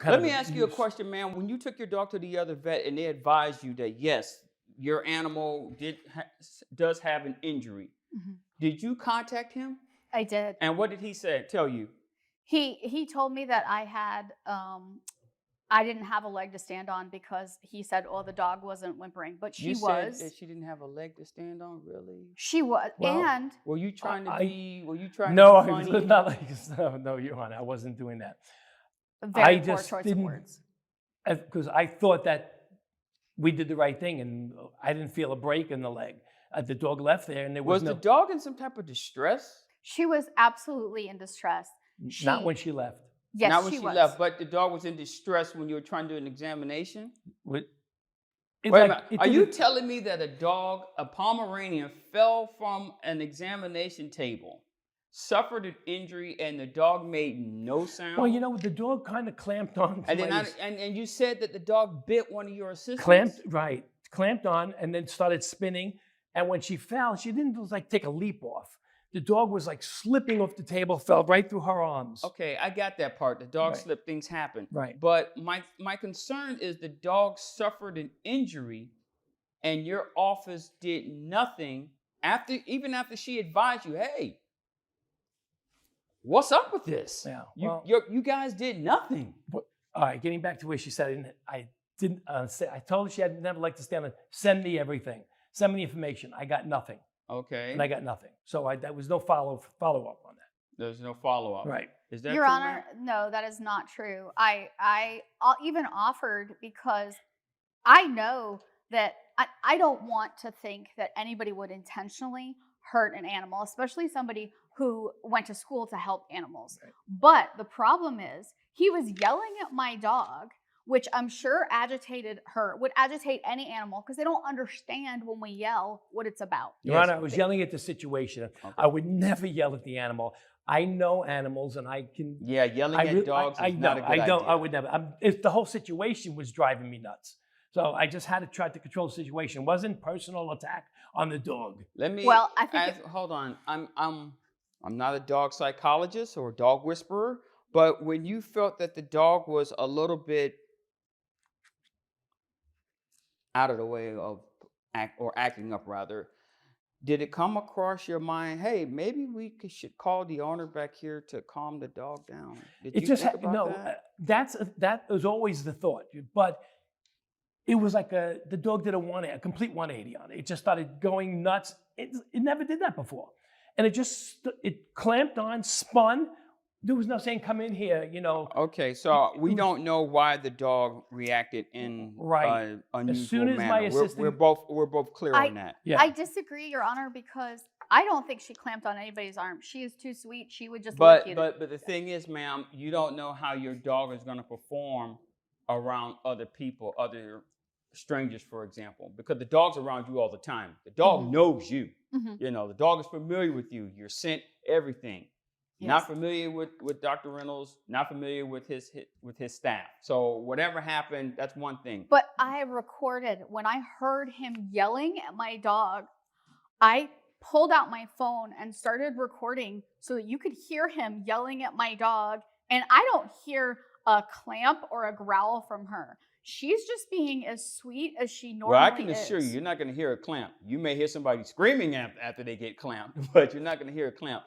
kind Let of me ask you a abuse. question, man. When you took your dog to the other vet and they advised you that yes, your animal does have an injury, Mhm. did you contact him? I did. And what did he say? Tell you? He told me that I didn't have a leg to stand on because he said, "Oh, the dog wasn't whimpering," but You she said that was. she didn't have a leg to stand on. Really? She was, Well, and Were you trying to be? Were you trying no, to I be was funny? not like no, Your Honor, I wasn't doing that. very I poor just choice of didn't, words. because I thought that we did the right thing, and I didn't feel a break in the leg. The dog left there, and there was Was the no, dog in some type of distress? She was absolutely in distress. not when she left. Yes, Not when she she was. left, but the dog was in distress when you were trying to do an examination? It's Wait a like minute. it Are you didn't- telling me that a Pomeranian, fell from an examination table, suffered an injury, and the dog made no sound? Well, the dog kind of clamped on. and then and you said that the dog bit one of your assistants? Clamped on, and then started spinning. And when she fell, she didn't like take a leap off. The dog was like slipping off the table, fell right through her arms. Okay, I got that part. The dog Right. slipped, things happen. Right. But my concern is the dog suffered an injury and your office did nothing even after she advised you, hey, what's up with this? Yeah, You guys did nothing. All right, getting back to where she said, I told her she had never liked to stand on, send me everything. Send me the information. I got nothing. Okay. And I got nothing. So that was no follow-up on that. There's no follow-up. Right. Is that Your true, Honor, ma'am? no, that is not true. I even offered because I know that I don't want to think that anybody would intentionally hurt an animal, especially somebody who went to school to help animals. Right. But the problem is he was yelling at my dog, which I'm sure would agitate any animal because they don't understand when we yell what it's about. Your Honor, I was yelling at the situation. Okay. I would never yell at the animal. I know animals, and I can. Yeah, yelling at dogs is not a good idea. I would never. If the whole situation was driving me nuts, so I just had to try to control the situation. It wasn't personal attack on the dog. Let me. Well, I think hold on. I'm not a dog psychologist or a dog whisperer, but when you felt that the dog was a little bit out of the way of acting up, rather, did it come across your mind, hey, maybe we should call the owner back here to calm the dog down? Did you think about that? That was always the thought, but it was like the dog did a complete 180 on it. It just started going nuts. It never did that before, and it clamped on, spun. There was no saying, "Come in here," Okay, so we don't know why the dog reacted in an unusual as soon as manner. my assistant, we're both clear on that. Yeah. I disagree, Your Honor, because I don't think she clamped on anybody's arm. She is too sweet. She would just lick you. But the thing is, ma'am, you don't know how your dog is going to perform around other people, other strangers, for example, because the dog's around you all the time. The dog knows you. The dog is familiar with you, your scent, everything. Yes. Not familiar with Dr. Reynolds, not familiar with his staff. So whatever happened, that's one thing. But I recorded when I heard him yelling at my dog. I pulled out my phone and started recording so that you could hear him yelling at my dog. And I don't hear a clamp or a growl from her. She's just being as sweet as she normally is. Well, I can assure you, you're not going to hear a clamp. You may hear somebody screaming after they get clamped, but you're not going to hear a clamp.